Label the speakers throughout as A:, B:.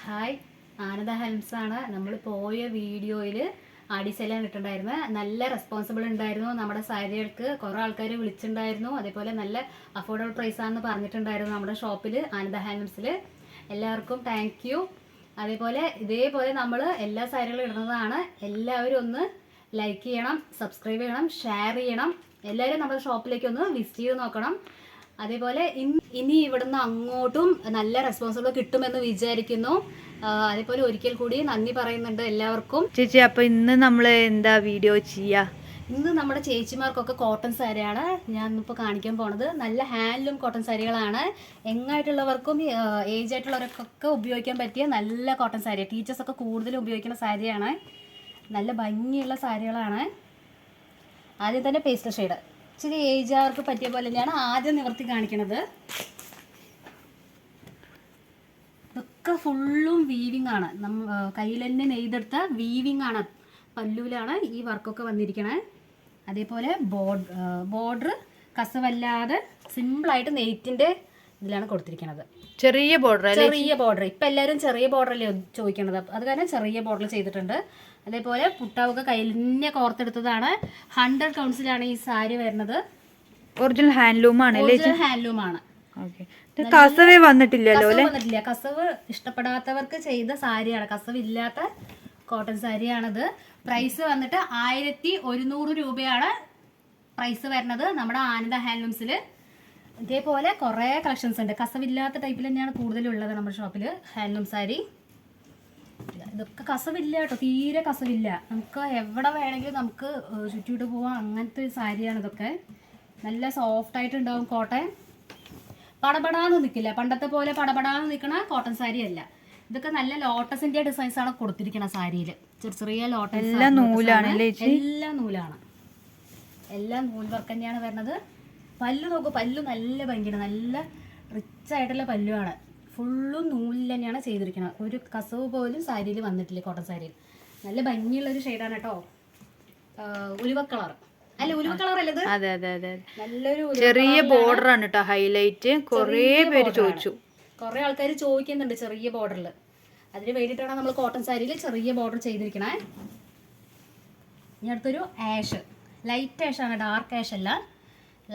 A: Hi, ആനന്ദ ഹെൽംസാണ്. നമ്മൾ പോയ വീഡിയോയിൽ ഡിസൈൻ ഇട്ടിട്ടുണ്ടായിരുന്നു. നല്ല റെസ്പോൺസിബിൾ ഉണ്ടായിരുന്നു. നമ്മുടെ സാരികൾക്ക് കുറേ ആൾക്കാർ വിളിച്ചിട്ടുണ്ടായിരുന്നു. അതേപോലെ നല്ല അഫോർഡബിൾ പ്രൈസാണെന്ന് പറഞ്ഞിട്ടുണ്ടായിരുന്നു നമ്മുടെ ഷോപ്പിൽ, ആനന്ദ ഹെൽംസിൽ. എല്ലാവർക്കും താങ്ക് യു. അതേപോലെ ഇതേപോലെ നമ്മൾ എല്ലാ സാരികളും ഇടുന്നതാണ്. എല്ലാവരും ഒന്ന് ലൈക്ക് ചെയ്യണം, സബ്സ്ക്രൈബ് ചെയ്യണം, ഷെയർ ചെയ്യണം. എല്ലാവരും നമ്മുടെ ഷോപ്പിലേക്ക് ഒന്ന് വിസിറ്റ് ചെയ്ത് നോക്കണം. അതേപോലെ ഇനി ഇവിടുന്ന് അങ്ങോട്ടും നല്ല റെസ്പോൺസിബിൾ കിട്ടുമെന്ന് വിചാരിക്കുന്നു. അതേപോലെ ഒരിക്കൽ കൂടി നന്ദി പറയുന്നുണ്ട് എല്ലാവർക്കും.
B: ചേച്ചി, അപ്പൊ ഇന്ന് നമ്മൾ എന്താ വീഡിയോ ചെയ്യാ?
A: ഇന്ന് നമ്മുടെ ചേച്ചിമാർക്കൊക്കെ കോട്ടൺ സാരിയാണ് ഞാൻ ഇപ്പോൾ കാണിക്കാൻ പോണത്. നല്ല ഹാൻഡ്ലൂം കോട്ടൺ സാരികളാണ്. യങ്ങായിട്ടുള്ളവർക്കും ഏജ് ആയിട്ടുള്ളവർക്കൊക്കെ ഉപയോഗിക്കാൻ പറ്റിയ നല്ല കോട്ടൺ സാരി. ടീച്ചേഴ്സൊക്കെ കൂടുതലും ഉപയോഗിക്കുന്ന സാരിയാണ്. നല്ല ഭംഗിയുള്ള സാരികളാണ്. ആദ്യം തന്നെ പേസ്റ്റൽ ഷെയ്ഡ്, ഇച്ചിരി ഏജുകാർക്ക് പറ്റിയ പോലെ തന്നെയാണ് ആദ്യം നിവർത്തി കാണിക്കുന്നത്. ഇതൊക്കെ ഫുള്ളും വീവിങ് ആണ്. കയ്യിൽ തന്നെ നെയ്തെടുത്ത വീവിങ് ആണ്. പല്ലുവിലാണ് ഈ വർക്കൊക്കെ വന്നിരിക്കണേ. അതേപോലെ ബോർഡർ കസവല്ലാതെ സിമ്പിളായിട്ട് നെയ്റ്റിൻ്റെ ഇതിലാണ് കൊടുത്തിരിക്കുന്നത്.
B: ചെറിയ ബോർഡർ.
A: ഇപ്പം എല്ലാവരും ചെറിയ ബോർഡറല്ലേ ചോദിക്കണത്. അത് കാരണം ചെറിയ ബോർഡർ ചെയ്തിട്ടുണ്ട്. അതേപോലെ പുട്ടാവൊക്കെ കയ്യിൽ തന്നെ കോർത്തെടുത്തതാണ്. 100 കൗൺസിലാണ് ഈ സാരി വരുന്നത്.
B: ഒറിജിനൽ ഹാൻഡ്ലൂം ആണ്. കസവ് വന്നിട്ടില്ലല്ലോ അല്ലേ?
A: വന്നിട്ടില്ല. കസവ് ഇഷ്ടപ്പെടാത്തവർക്ക് ചെയ്ത സാരിയാണ്. കസവ് ഇല്ലാത്ത കോട്ടൺ സാരിയാണിത്. പ്രൈസ് വന്നിട്ട് 1100 രൂപയാണ് പ്രൈസ് വരുന്നത് നമ്മുടെ ആനന്ദ ഹാൻഡ്ലൂംസിൽ. ഇതേപോലെ കുറേ കളക്ഷൻസ് ഉണ്ട്. കസവില്ലാത്ത ടൈപ്പിൽ തന്നെയാണ് കൂടുതലുള്ളത് നമ്മുടെ ഷോപ്പിൽ ഹാൻഡ്ലൂം സാരി. ഇതൊക്കെ കസവില്ല കേട്ടോ, തീരെ കസവില്ല. നമുക്ക് എവിടെ വേണമെങ്കിലും നമുക്ക് ചുറ്റിയിട്ട് പോവാം. അങ്ങനത്തെ ഒരു സാരിയാണ് ഇതൊക്കെ. നല്ല സോഫ്റ്റ് ആയിട്ടുണ്ടാവും. കോട്ടൺ പടപടാന്ന് നിൽക്കില്ല. പണ്ടത്തെ പോലെ പടപടാന്ന് നിൽക്കണ കോട്ടൺ സാരി അല്ല. ഇതൊക്കെ നല്ല ലോട്ടസിന്റെ ഡിസൈൻസ് ആണ് കൊടുത്തിരിക്കുന്ന സാരിയിൽ. ചെറിയ ചെറിയ ലോട്ടസ്, എല്ലാം നൂലാണ്. എല്ലാം നൂൽ വർക്ക് തന്നെയാണ് വരുന്നത്. പല്ലു നോക്കൂ, പല്ലു നല്ല ഭംഗിയാണ്. നല്ല റിച്ച് ആയിട്ടുള്ള പല്ലുവാണ്. ഫുള്ളും നൂലിൽ തന്നെയാണ് ചെയ്തിരിക്കുന്നത്. ഒരു കസവ് പോലും സാരിയിൽ വന്നിട്ടില്ല. കോട്ടൺ സാരിയിൽ നല്ല ഭംഗിയുള്ളൊരു ഷെയ്ഡാണ് കേട്ടോ. ഉലുവ കളർ അല്ല, ഉലുവ കളർ അല്ലത്. നല്ലൊരു
B: ചെറിയ ബോർഡർ ആണ് കേട്ടോ ഹൈലൈറ്റ്. കുറേ പേര് ചോദിച്ചു,
A: കുറേ ആൾക്കാർ ചോദിക്കുന്നുണ്ട് ചെറിയ ബോർഡറിൽ. അതിന് വേണ്ടിയിട്ടാണ് നമ്മൾ കോട്ടൺ സാരിയിൽ ചെറിയ ബോർഡർ ചെയ്തിരിക്കണേ. ഇനി അടുത്തൊരു ആഷ്, ലൈറ്റ് ആഷാണ്, ഡാർക്ക് ആഷ് അല്ല.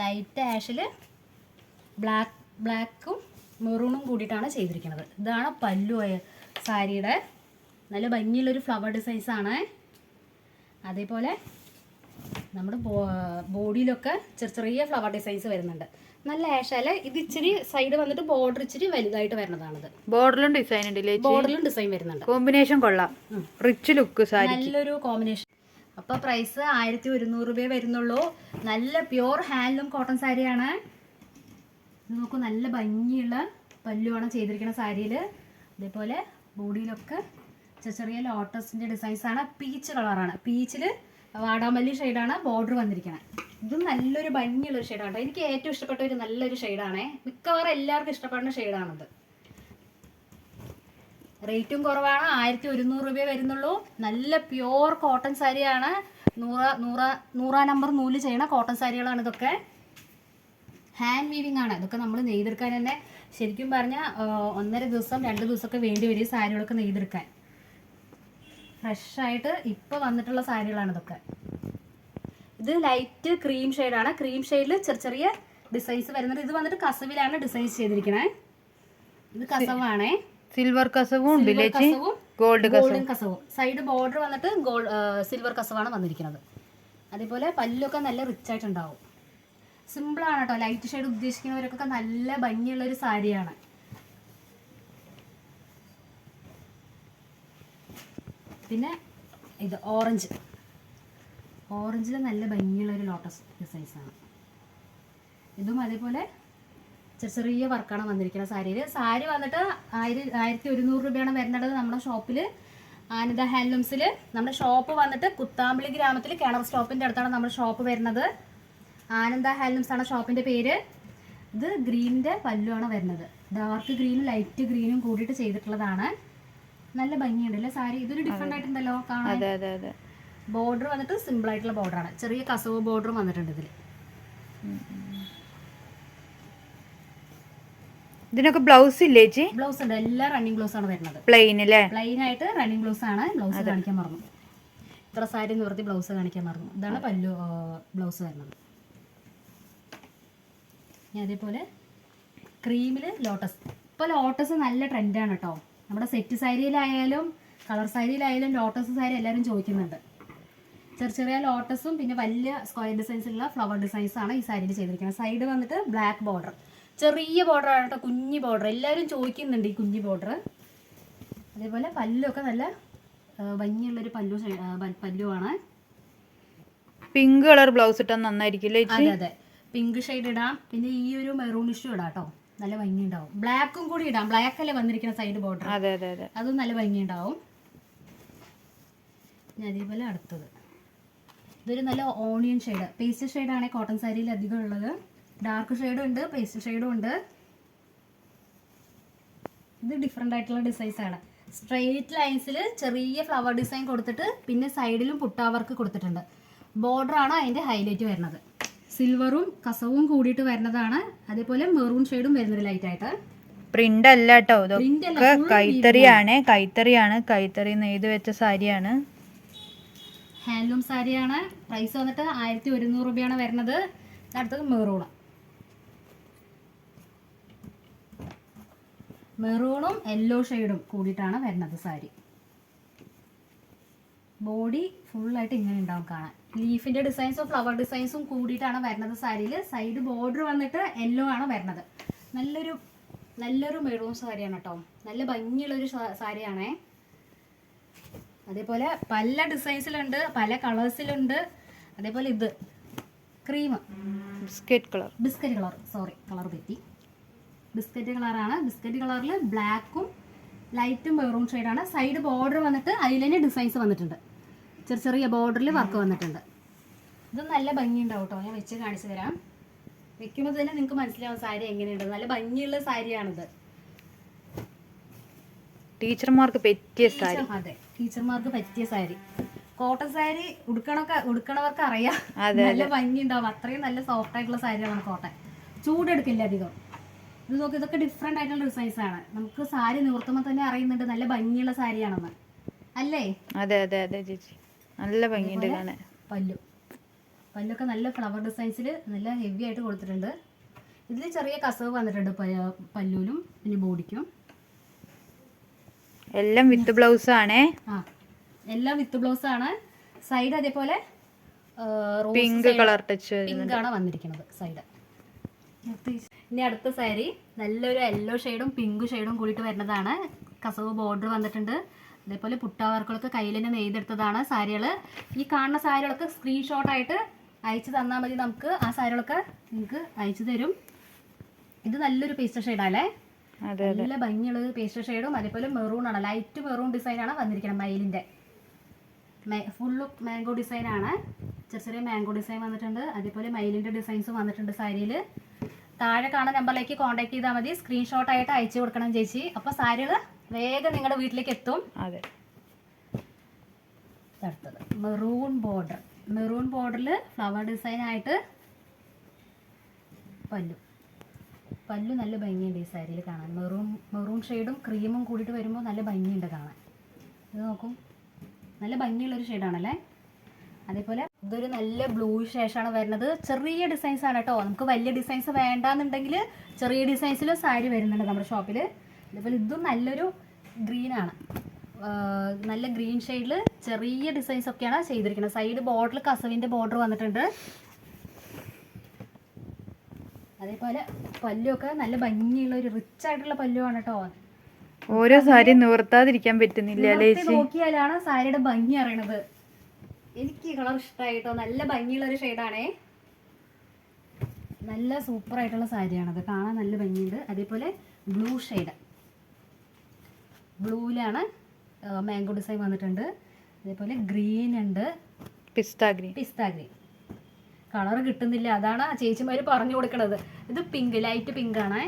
A: ലൈറ്റ് ആഷിൽ ബ്ലാക്കും മെറൂണും കൂടിയിട്ടാണ് ചെയ്തിരിക്കുന്നത്. ഇതാണ് പല്ലു സാരിയുടെ. നല്ല ഭംഗിയുള്ളൊരു ഫ്ലവർ ഡിസൈൻസാണ്. അതേപോലെ നമ്മുടെ ബോഡിയിലൊക്കെ ചെറിയ ചെറിയ ഫ്ലവർ ഡിസൈൻസ് വരുന്നുണ്ട്. നല്ല ആഷാല്. ഇത് ഇച്ചിരി സൈഡ് വന്നിട്ട് ബോർഡർ ഇച്ചിരി വലുതായിട്ട് വരുന്നതാണിത്.
B: ബോർഡറിലും ഡിസൈൻ ഉണ്ട്.
A: ബോർഡറിലും ഡിസൈൻ വരുന്നുണ്ട്.
B: കോമ്പിനേഷൻ കൊള്ളാം, റിച്ച് ലുക്ക് സാരി,
A: നല്ലൊരു കോമ്പിനേഷൻ. അപ്പോൾ പ്രൈസ് 1100 രൂപയെ വരുന്നുള്ളൂ. നല്ല പ്യുവർ ഹാൻഡ്ലൂം കോട്ടൺ സാരിയാണ്. നോക്കൂ, നല്ല ഭംഗിയുള്ള പല്ലുവാണ് ചെയ്തിരിക്കുന്ന സാരിയിൽ. അതേപോലെ ബോഡിയിലൊക്കെ ചെറിയ ചെറിയ ലോട്ടസിൻ്റെ ഡിസൈൻസാണ്. പീച്ച് കളറാണ്. പീച്ചിൽ വാടാമല്ലി ഷെയ്ഡാണ് ബോർഡർ വന്നിരിക്കുന്നത്. ഇതും നല്ലൊരു ഭംഗിയുള്ളൊരു ഷെയ്ഡാണ്. എനിക്ക് ഏറ്റവും ഇഷ്ടപ്പെട്ട ഒരു നല്ലൊരു ഷെയ്ഡാണേ. മിക്കവാറും എല്ലാവർക്കും ഇഷ്ടപ്പെടുന്ന ഷെയ്ഡാണിത്. റേറ്റും കുറവാണ്. 1100 രൂപയെ വരുന്നുള്ളൂ. നല്ല പ്യുവർ കോട്ടൺ സാരിയാണ്. 100 നമ്പർ നൂല് ചെയ്യണ കോട്ടൺ സാരികളാണ് ഇതൊക്കെ. ഹാൻഡ് വീവിങ് ആണ്. ഇതൊക്കെ നമ്മൾ നെയ്തെടുക്കാൻ തന്നെ ശരിക്കും പറഞ്ഞാൽ 1.5 ദിവസം 2 ദിവസമൊക്കെ വേണ്ടി വരും ഈ സാരികളൊക്കെ നെയ്തെടുക്കാൻ. ഫ്രഷായിട്ട് ഇപ്പോൾ വന്നിട്ടുള്ള സാരികളാണ് ഇതൊക്കെ. ഇത് ലൈറ്റ് ക്രീം ഷെയ്ഡാണ്. ക്രീം ഷെയ്ഡിൽ ചെറിയ ചെറിയ ഡിസൈൻസ് വരുന്നുണ്ട്. ഇത് വന്നിട്ട് കസവിലാണ് ഡിസൈൻസ് ചെയ്തിരിക്കണേ. ഇത് കസവാണേ.
B: സിൽവർ കസവും ഗോൾഡൻ
A: കസവും. സൈഡ് ബോർഡർ വന്നിട്ട് സിൽവർ കസവാണ് വന്നിരിക്കുന്നത്. അതേപോലെ പല്ലൊക്കെ നല്ല റിച്ച് ആയിട്ടുണ്ടാവും. സിമ്പിളാണ് കേട്ടോ. ലൈറ്റ് ഷെയ്ഡ് ഉദ്ദേശിക്കുന്നവർക്കൊക്കെ നല്ല ഭംഗിയുള്ളൊരു സാരിയാണ്. പിന്നെ ഇത് ഓറഞ്ചിൽ നല്ല ഭംഗിയുള്ളൊരു ലോട്ടസ് ഡിസൈൻസാണ്. ഇതും അതേപോലെ ചെറിയ ചെറിയ വർക്കാണ് വന്നിരിക്കുന്നത് സാരിയിൽ. സാരി വന്നിട്ട് 1100 രൂപയാണ് വരുന്നത് നമ്മുടെ ഷോപ്പിൽ, ആനന്ദ ഹാൻഡ്ലൂംസിൽ. നമ്മുടെ ഷോപ്പ് വന്നിട്ട് കുത്താമ്പളി ഗ്രാമത്തിൽ കിണർ സ്റ്റോപ്പിൻ്റെ അടുത്താണ് നമ്മുടെ ഷോപ്പ് വരുന്നത്. ആനന്ദ ഹാൻഡ്ലൂംസ് ആണ് ഷോപ്പിൻ്റെ പേര്. ഇത് ഗ്രീനിൻ്റെ പല്ലുവാണ് വരുന്നത്. ഡാർക്ക് ഗ്രീനും ലൈറ്റ് ഗ്രീനും കൂടിയിട്ട് ചെയ്തിട്ടുള്ളതാണ്. നല്ല ഭംഗിയുണ്ടല്ലേ സാരി. ഇതൊരു ഡിഫറെൻ്റ് ആയിട്ടുണ്ടല്ലോ കാണാൻ. ബോർഡർ വന്നിട്ട് സിമ്പിൾ ആയിട്ടുള്ള ബോർഡറാണ്. ചെറിയ കസവ് ബോർഡറും വന്നിട്ടുണ്ട് ഇതിൽ.
B: ഇതിനൊക്കെ ബ്ലൗസ് ഇല്ലേ ചേച്ചി?
A: ബ്ലൗസ് ഉണ്ട്, എല്ലാം റണ്ണിങ് ബ്ലൗസ് ആണ് വരുന്നത്.
B: പ്ലെയിൻ അല്ലേ?
A: പ്ലെയിൻ ആയിട്ട് റണ്ണിങ് ബ്ലൗസ് ആണ്. ബ്ലൗസ് കാണിക്കാൻ മറന്നു, ഇത്ര സാരി നിവർത്തി ബ്ലൗസ് കാണിക്കാൻ മറന്നു. ഇതാണ് പല്ലു ബ്ലൗസ് വരുന്നത്. ഇനി അതേപോലെ ക്രീമിൽ ലോട്ടസ്. ഇപ്പോൾ ലോട്ടസ് നല്ല ട്രെൻഡാണ് കേട്ടോ. നമ്മുടെ സെറ്റ് സാരിയിലായാലും കളർ സാരിയിലായാലും ലോട്ടസ് സാരി എല്ലാവരും ചോദിക്കുന്നുണ്ട്. ചെറിയ ചെറിയ ലോട്ടസും പിന്നെ വലിയ സ്ക്വയർ ഡിസൈൻസിലുള്ള ഫ്ലവർ ഡിസൈൻസാണ് ഈ സാരിയിൽ ചെയ്തിരിക്കുന്നത്. സൈഡ് വന്നിട്ട് ബ്ലാക്ക് ബോർഡർ, ചെറിയ ബോർഡർ ആണ് കേട്ടോ, കുഞ്ഞി ബോർഡർ. എല്ലാവരും ചോദിക്കുന്നുണ്ട് ഈ കുഞ്ഞി ബോർഡർ. അതേപോലെ പല്ലുമൊക്കെ നല്ല ഭംഗിയുള്ളൊരു പല്ലുവാണ്.
B: പിങ്ക് കളർ ബ്ലൗസ് ഇട്ടാൽ നന്നായിരിക്കും.
A: അതെ അതെ, പിങ്ക് ഷെയ്ഡ് ഇടാം, പിന്നെ ഈ ഒരു മെറൂണിഷും ഇടാം കേട്ടോ, നല്ല ഭംഗി ഉണ്ടാവും. ബ്ലാക്കും കൂടി ഇടാം, ബ്ലാക്ക് അല്ലേ വന്നിരിക്കുന്ന സൈഡ് ബോർഡർ.
B: അതെ അതെ അതെ,
A: അതും നല്ല ഭംഗി ഉണ്ടാവും. അതേപോലെ അടുത്തത് ഇതൊരു നല്ല ഓണിയൻ ഷെയ്ഡ്, പേസ്റ്റ് ഷെയ്ഡാണ് കോട്ടൺ സാരിയിൽ അധികം ഉള്ളത്. ഡാർക്ക് ഷെയ്ഡും ഉണ്ട്, പേസ്റ്റ് ഷെയ്ഡും ഉണ്ട്. ഇത് ഡിഫറെൻ്റ് ആയിട്ടുള്ള ഡിസൈൻസ് ആണ്. സ്ട്രെയിറ്റ് ലൈൻസിൽ ചെറിയ ഫ്ലവർ ഡിസൈൻ കൊടുത്തിട്ട് പിന്നെ സൈഡിലും പുട്ടാ വർക്ക് കൊടുത്തിട്ടുണ്ട്. ബോർഡറാണ് അതിൻ്റെ ഹൈലൈറ്റ് വരുന്നത്. സിൽവറും കസവും കൂടിയിട്ട് വരുന്നതാണ്. അതേപോലെ മെറൂൺ ഷെയ്ഡും വരുന്നത് ലൈറ്റ് ആയിട്ട്.
B: പ്രിന്റ് അല്ല കേട്ടോ, ഇതൊക്കെ കൈത്തറിയാണ്. കൈത്തറി നെയ്ത് വെച്ച സാരിയാണ്,
A: ഹാൻഡ്ലൂം സാരിയാണ്. പ്രൈസ് വന്നിട്ട് 1100 രൂപയാണ് വരുന്നത്. അടുത്തത് മെറൂണും യെല്ലോ ഷെയ്ഡും കൂടിയിട്ടാണ് വരുന്നത് സാരി. ബോഡി ഫുള്ളായിട്ട് ഇങ്ങനെ ഉണ്ടാവും കാണാൻ. ലീഫിൻ്റെ ഡിസൈൻസും ഫ്ലവർ ഡിസൈൻസും കൂടിയിട്ടാണ് വരുന്നത് സാരിയിൽ. സൈഡ് ബോർഡർ വന്നിട്ട് യെല്ലോ ആണ് വരുന്നത്. നല്ലൊരു മെറൂൺ സാരിയാണ് കേട്ടോ, നല്ല ഭംഗിയുള്ളൊരു സാരിയാണേ. അതേപോലെ പല ഡിസൈൻസിലുണ്ട്, പല കളേഴ്സിലുണ്ട്. അതേപോലെ ഇത് cream biscuit colour, sorry colour തെറ്റി, ബിസ്ക്കറ്റ് കളറാണ്. ബിസ്ക്കറ്റ് കളറിൽ ബ്ലാക്കും ലൈറ്റും മെറൂൺ ഷെയ്ഡാണ്. സൈഡ് ബോർഡർ വന്നിട്ട് അതിൽ തന്നെ ഡിസൈൻസ് വന്നിട്ടുണ്ട്, ചെറിയ ബോർഡറിൽ വർക്ക് വന്നിട്ടുണ്ട്. ഇത് നല്ല ഭംഗിയുണ്ടാവും കേട്ടോ, ഞാൻ വെച്ച് കാണിച്ചു തരാം. വെക്കുമ്പോൾ തന്നെ നിങ്ങൾക്ക് മനസ്സിലാവും സാരി എങ്ങനെയുണ്ട്. നല്ല ഭംഗിയുള്ള സാരിയാണിത്.
B: ടീച്ചർമാർക്ക് പറ്റിയ സാരി.
A: അതെ, ടീച്ചർമാർക്ക് പറ്റിയ സാരി. കോട്ടൺ സാരി ഉടുക്കണവർക്ക് അറിയാം, നല്ല ഭംഗി ഉണ്ടാവും. അത്രയും നല്ല സോഫ്റ്റ് ആയിട്ടുള്ള സാരിയാണ് കോട്ടൺ. ചൂടെടുക്കില്ല അധികം. ഇത് നോക്കി, ഇതൊക്കെ ഡിഫറെന്റ് ആയിട്ടുള്ള ഡിസൈൻസ് ആണ്. നമുക്ക് സാരി നിവർത്തുമ്പോൾ തന്നെ അറിയുന്നുണ്ട് നല്ല ഭംഗിയുള്ള സാരിയാണെന്ന് അല്ലേ?
B: അതെ അതെ അതെ ചേച്ചി, നല്ല ഭംഗിയുണ്ട് കാണാൻ.
A: പല്ലൊക്കെ നല്ല ഫ്ലവർ ഡിസൈൻസിൽ നല്ല ഹെവി ആയിട്ട് കൊടുത്തിട്ടുണ്ട്. ഇതിൽ ചെറിയ കസവ് വന്നിട്ടുണ്ട് പല്ലുവിലും പിന്നെ ബോഡിക്കും.
B: എല്ലാം വിത്ത് ബ്ലൗസ് ആണേ.
A: എല്ലാം വിത്ത് ബ്ലൗസ് ആണ്. സൈഡ് അതേപോലെ
B: പിങ്ക് കളർ ടച്ച്
A: പിങ്ക് ആണ് വന്നിരിക്കുന്നത് സൈഡ്. ഇനി അടുത്ത സാരി നല്ലൊരു യെല്ലോ ഷെയ്ഡും പിങ്ക് ഷെയ്ഡും കൂടിയിട്ട് വരുന്നതാണ്. കസവ് ബോർഡർ വന്നിട്ടുണ്ട്. അതേപോലെ പുട്ടാ വർക്കുകളൊക്കെ കയ്യിൽ തന്നെ നെയ്തെടുത്തതാണ് സാരികൾ. ഈ കാണുന്ന സാരികളൊക്കെ സ്ക്രീൻഷോട്ടായിട്ട് അയച്ചു തന്നാൽ മതി, നമുക്ക് ആ സാരികളൊക്കെ നിങ്ങൾക്ക് അയച്ചു തരും. ഇത് നല്ലൊരു പേസ്റ്റൽ ഷെയ്ഡാണല്ലേ, നല്ല ഭംഗിയുള്ളത് പേസ്റ്റൽ ഷെയ്ഡും. അതേപോലെ മെറൂൺ ആണ്, ലൈറ്റ് മെറൂൺ ഡിസൈനാണ് വന്നിരിക്കുന്നത്. മയിലിൻ്റെ ഫുള്ള് മാംഗോ ഡിസൈനാണ്, ചെറിയ മാംഗോ ഡിസൈൻ വന്നിട്ടുണ്ട്. അതേപോലെ മയിലിൻ്റെ ഡിസൈൻസും വന്നിട്ടുണ്ട് സാരിയിൽ. താഴെ കാണുന്ന നമ്പറിലേക്ക് കോൺടാക്ട് ചെയ്താൽ മതി, സ്ക്രീൻഷോട്ടായിട്ട് അയച്ചു കൊടുക്കണം ചേച്ചി. അപ്പോൾ സാരികൾ വേഗം നിങ്ങളുടെ വീട്ടിലേക്ക് എത്തും.
B: അതെ.
A: അടുത്തത് മെറൂൺ ബോർഡറിൽ ഫ്ലവർ ഡിസൈൻ ആയിട്ട് പല്ലു നല്ല ഭംഗിയുണ്ട് ഈ സാരിയിൽ കാണാൻ. മെറൂൺ ഷെയ്ഡും ക്രീമും കൂടിയിട്ട് വരുമ്പോൾ നല്ല ഭംഗിയുണ്ട് കാണാൻ. ഇത് നോക്കും, നല്ല ഭംഗിയുള്ളൊരു ഷെയ്ഡാണല്ലേ. അതേപോലെ ഇതൊരു നല്ല ബ്ലൂ ഷെയ്ഡാണ് വരുന്നത്. ചെറിയ ഡിസൈൻസ് ആണ് കേട്ടോ, നമുക്ക് വലിയ ഡിസൈൻസ് വേണ്ടാന്നുണ്ടെങ്കിൽ ചെറിയ ഡിസൈൻസിലും സാരി വരുന്നുണ്ട് നമ്മുടെ ഷോപ്പിൽ. അതേപോലെ ഇതും നല്ലൊരു ഗ്രീനാണ്, നല്ല ഗ്രീൻ ഷെയ്ഡിൽ ചെറിയ ഡിസൈൻസ് ഒക്കെയാണ് ചെയ്തിരിക്കുന്നത്. സൈഡ് ബോർഡറിൽ കസവിൻ്റെ ബോർഡർ വന്നിട്ടുണ്ട്. അതേപോലെ പല്ലുമൊക്കെ നല്ല ഭംഗിയുള്ള ഒരു റിച്ച് ആയിട്ടുള്ള പല്ലുവാണ് കേട്ടോ.
B: ഓരോ സാരി നിവർത്താതിരിക്കാൻ പറ്റുന്നില്ല,
A: നോക്കിയാലാണ് സാരിയുടെ ഭംഗി അറിയണത്. എനിക്ക് ഈ കളർ ഇഷ്ടമായിട്ടോ, നല്ല ഭംഗിയുള്ള ഒരു ഷെയ്ഡാണേ, നല്ല സൂപ്പർ ആയിട്ടുള്ള സാരിയാണത്, കാണാൻ നല്ല ഭംഗിയുണ്ട്. അതേപോലെ ബ്ലൂ ഷെയ്ഡ്, ബ്ലൂവിലാണ് മാംഗോ ഡിസൈൻ വന്നിട്ടുണ്ട്. അതേപോലെ ഗ്രീൻ ഉണ്ട്, പിസ്ത ഗ്രീൻ. കളർ കിട്ടുന്നില്ല, അതാണ് ചേച്ചിമാർ പറഞ്ഞു കൊടുക്കണത്. ഇത് പിങ്ക്, ലൈറ്റ് പിങ്ക് ആണ്.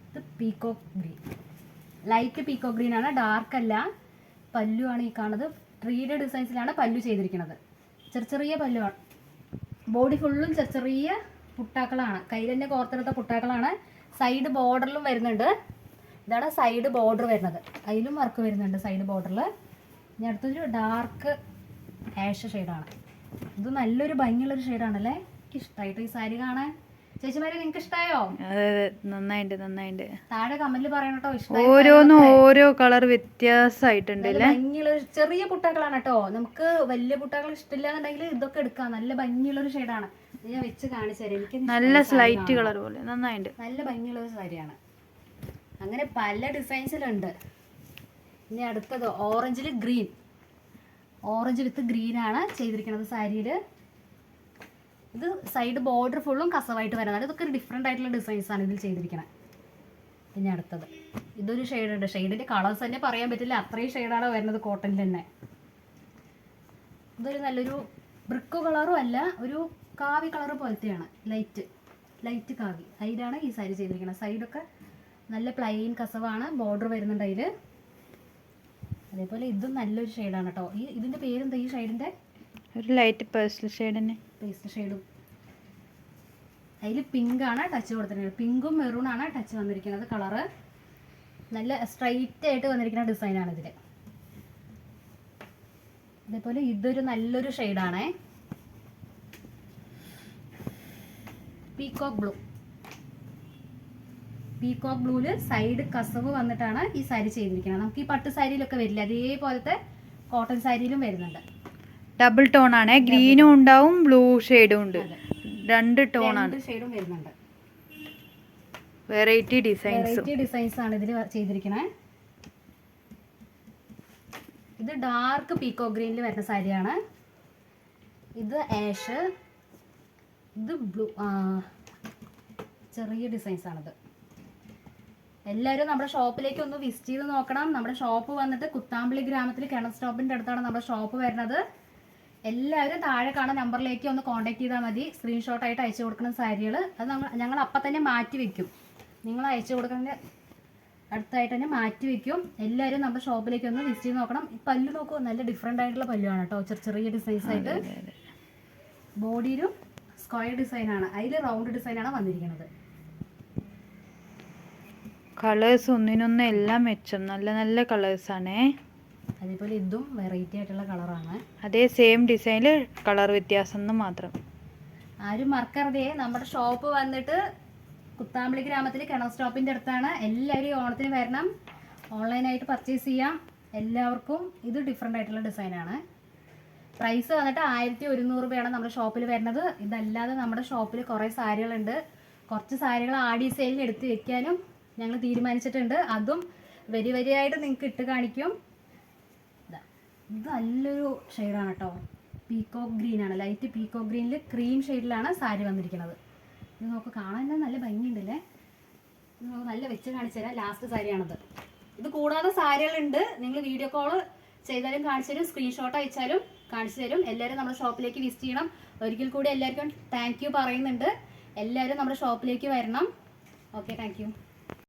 A: ഇത് peacock green, light peacock green ആണ്, ഡാർക്ക് അല്ല. പല്ലു ആണ് ഈ കാണുന്നത്, 3D ഡിസൈൻസിലാണ് പല്ലു ചെയ്തിരിക്കുന്നത്. ചെറിയ പല്ലുവാണ്, ബോഡി ഫുള്ളും ചെറിയ പുട്ടാക്കളാണ്, കയ്യിൽ തന്നെ കോർത്തെടുത്ത പുട്ടാക്കളാണ്. സൈഡ് ബോർഡറിലും വരുന്നുണ്ട്. ഇതാണ് സൈഡ് ബോർഡർ വരുന്നത്, അതിലും വർക്ക് വരുന്നുണ്ട് സൈഡ് ബോർഡറിൽ. ഇനി അടുത്തൊരു ഡാർക്ക് ആഷ് ഷെയ്ഡാണ്. ഇത് നല്ലൊരു ഭംഗിയുള്ളൊരു ഷെയ്ഡാണല്ലേ. എനിക്ക് ഇഷ്ടമായിട്ട് ഈ സാരി കാണാൻ. ചേച്ചിമാരെ നിങ്ങൾക്ക് ഇഷ്ടമായോ?
B: നന്നായിട്ട്
A: താഴെ കമന്റിൽ പറയണം കേട്ടോ.
B: ഓരോന്നും ഓരോ കളർ വ്യത്യാസമായിട്ടുണ്ട്.
A: ഭംഗിയുള്ള ചെറിയ പുട്ടകളാണ് കേട്ടോ. നമുക്ക് വലിയ പുട്ടകൾ ഇഷ്ടമില്ല എന്നുണ്ടെങ്കിൽ ഇതൊക്കെ എടുക്കാം. നല്ല ഭംഗിയുള്ളൊരു ഷെയ്ഡാണ്. ഞാൻ വെച്ച് കാണിച്ചു തരാം. എനിക്ക്
B: നല്ല സ്ലൈറ്റ് കളർ പോലെ നന്നായിട്ട്
A: നല്ല ഭംഗിയുള്ള ഒരു സാരിയാണ്. അങ്ങനെ പല ഡിസൈൻസിലുണ്ട്. ഇനി അടുത്തത് ഓറഞ്ചിൽ ഗ്രീൻ. ഓറഞ്ച് വിത്ത് ഗ്രീൻ ആണ് ചെയ്തിരിക്കുന്നത് സാരിയിൽ. ഇത് സൈഡ് ബോർഡർ ഫുള്ളും കസവായിട്ട് വരുന്നതാണ്. ഇതൊക്കെ ഒരു ഡിഫറെൻ്റ് ആയിട്ടുള്ള ഡിസൈൻസ് ആണ് ഇതിൽ ചെയ്തിരിക്കുന്നത്. പിന്നെ അടുത്തത് ഇതൊരു ഷെയ്ഡുണ്ട്. ഷെയ്ഡിൻ്റെ കളേഴ്സ് തന്നെ പറയാൻ പറ്റില്ല, അത്രയും ഷെയ്ഡാണ് വരുന്നത് കോട്ടണിൽ തന്നെ. ഇതൊരു നല്ലൊരു ബ്രിക്ക് കളറും അല്ല, ഒരു കാവി കളർ പോലത്തെയാണ്. ലൈറ്റ് കാവി. അതിലാണ് ഈ സാരി ചെയ്തിരിക്കുന്നത്. സൈഡൊക്കെ നല്ല പ്ലെയിൻ കസവാണ്, ബോർഡർ വരുന്നുണ്ട് അതിൽ. അതേപോലെ ഇതും നല്ലൊരു ഷെയ്ഡാണ് കേട്ടോ. ഇതിൻ്റെ പേരെന്താ ഈ ഷെയ്ഡിൻ്റെ?
B: ഒരു ലൈറ്റ് പേസ്റ്റൽ ഷെയ്ഡ് തന്നെ.
A: പേസ്റ്റൽ ഷെയ്ഡും അതിൽ പിങ്കാണ് ടച്ച് കൊടുത്തിരിക്കുന്നത്. പിങ്കും മെറൂണാണ് ടച്ച് വന്നിരിക്കുന്നത് കളറ്. നല്ല സ്ട്രൈറ്റ് ആയിട്ട് വന്നിരിക്കുന്ന ഡിസൈനാണ് ഇതിൽ. അതേപോലെ ഇതൊരു നല്ലൊരു ഷെയ്ഡാണേ, പീകോക്ക് ബ്ലൂ. പീകോക്ക് ബ്ലൂവിൽ സൈഡ് കസവ് വന്നിട്ടാണ് ഈ സാരി ചെയ്തിരിക്കുന്നത്. നമുക്ക് ഈ പട്ട് സാരിയിലൊക്കെ വരില്ല, അതേപോലത്തെ കോട്ടൺ സാരിയിലും വരുന്നുണ്ട്.
B: ഡബിൾ ടോൺ ആണ്, ഗ്രീനും ഉണ്ടാവും ബ്ലൂ ഷെയ്ഡും ഉണ്ട്. രണ്ട് ടോണാണ്,
A: ഷെയ്ഡും വരുന്നുണ്ട്.
B: വെറൈറ്റി ഡിസൈൻസ്
A: ആണ് ഇതിൽ ചെയ്തിരിക്കുന്നത്. ഇത് ഡാർക്ക് പീക്കോ ഗ്രീനിൽ വരുന്ന സാരിയാണ്. ഇത് ആഷ്, ഇത് ബ്ലൂ. ചെറിയ ഡിസൈൻസ് ആണിത്. എല്ലാവരും നമ്മുടെ ഷോപ്പിലേക്ക് ഒന്ന് വിസിറ്റ് ചെയ്ത് നോക്കണം. നമ്മുടെ ഷോപ്പ് വന്നിട്ട് കുത്താമ്പള്ളി ഗ്രാമത്തിൽ കിണർ സ്റ്റോപ്പിൻ്റെ അടുത്താണ് നമ്മുടെ ഷോപ്പ് വരുന്നത്. എല്ലാവരും താഴെ കാണുന്ന നമ്പറിലേക്ക് ഒന്ന് കോൺടാക്ട് ചെയ്താൽ മതി. സ്ക്രീൻഷോട്ടായിട്ട് അയച്ചു കൊടുക്കുന്ന സാരികൾ അത് ഞങ്ങൾ അപ്പം തന്നെ മാറ്റി വെക്കും. നിങ്ങൾ അയച്ചു കൊടുക്കുന്ന അടുത്തായിട്ട് തന്നെ മാറ്റി വെക്കും. എല്ലാവരും നമ്മുടെ ഷോപ്പിലേക്ക് ഒന്ന് വിസിറ്റ് ചെയ്ത് നോക്കണം. ഈ പല്ലു നോക്കൂ, നല്ല ഡിഫറെൻ്റ് ആയിട്ടുള്ള പല്ലുവാണ് കേട്ടോ. ചെറിയ ഡിസൈൻസ് ആയിട്ട്. ബോഡിയിലും സ്ക്വയർ ഡിസൈനാണ്, അതിൽ റൗണ്ട് ഡിസൈനാണ് വന്നിരിക്കുന്നത്.
B: കളേഴ്സ് ഒന്നിനൊന്നും എല്ലാം മെച്ചം, നല്ല നല്ല കളേഴ്സാണേ.
A: അതേപോലെ ഇതും വെറൈറ്റി ആയിട്ടുള്ള കളറാണ്.
B: അതേ സെയിം ഡിസൈനിൽ കളർ വ്യത്യാസം മാത്രം.
A: ആരും മറക്കരുതേ, നമ്മുടെ ഷോപ്പ് വന്നിട്ട് കുത്താമ്പള്ളി ഗ്രാമത്തിൽ കിണർ സ്റ്റോപ്പിൻ്റെ അടുത്താണ്. എല്ലാവരും ഓണത്തിന് വരണം, ഓൺലൈനായിട്ട് പർച്ചേസ് ചെയ്യാം. എല്ലാവർക്കും ഇത് ഡിഫറെൻ്റ് ആയിട്ടുള്ള ഡിസൈനാണ്. പ്രൈസ് വന്നിട്ട് 1100 രൂപയാണ് നമ്മുടെ ഷോപ്പിൽ വരുന്നത്. ഇതല്ലാതെ നമ്മുടെ ഷോപ്പിൽ കുറേ സാരികളുണ്ട്. കുറച്ച് സാരികൾ ആടി സെയിലിന് എടുത്ത് വെക്കാനും ഞങ്ങൾ തീരുമാനിച്ചിട്ടുണ്ട്. അതും വരിയായിട്ട് നിങ്ങൾക്ക് ഇട്ട് കാണിക്കും. ഇത് നല്ലൊരു ഷെയ്ഡാണ് കേട്ടോ. പീകോക്ക് ഗ്രീനാണ്, ലൈറ്റ് പീകോക്ക് ഗ്രീനിൽ ക്രീം ഷെയ്ഡിലാണ് സാരി വന്നിരിക്കുന്നത്. ഇത് നമുക്ക് കാണാൻ തന്നെ നല്ല ഭംഗിയുണ്ടല്ലേ. ഇത് നമുക്ക് നല്ല വെച്ച് കാണിച്ചു തരാം. ലാസ്റ്റ് സാരിയാണത്. ഇത് കൂടാതെ സാരികളുണ്ട്. നിങ്ങൾ വീഡിയോ കോൾ ചെയ്താലും കാണിച്ചു തരും, സ്ക്രീൻഷോട്ട് അയച്ചാലും കാണിച്ചു തരും. എല്ലാവരും നമ്മുടെ ഷോപ്പിലേക്ക് വിസിറ്റ് ചെയ്യണം. ഒരിക്കൽ കൂടി എല്ലാവർക്കും താങ്ക് യു പറയുന്നുണ്ട്. എല്ലാവരും നമ്മുടെ ഷോപ്പിലേക്ക് വരണം. Okay, thank you.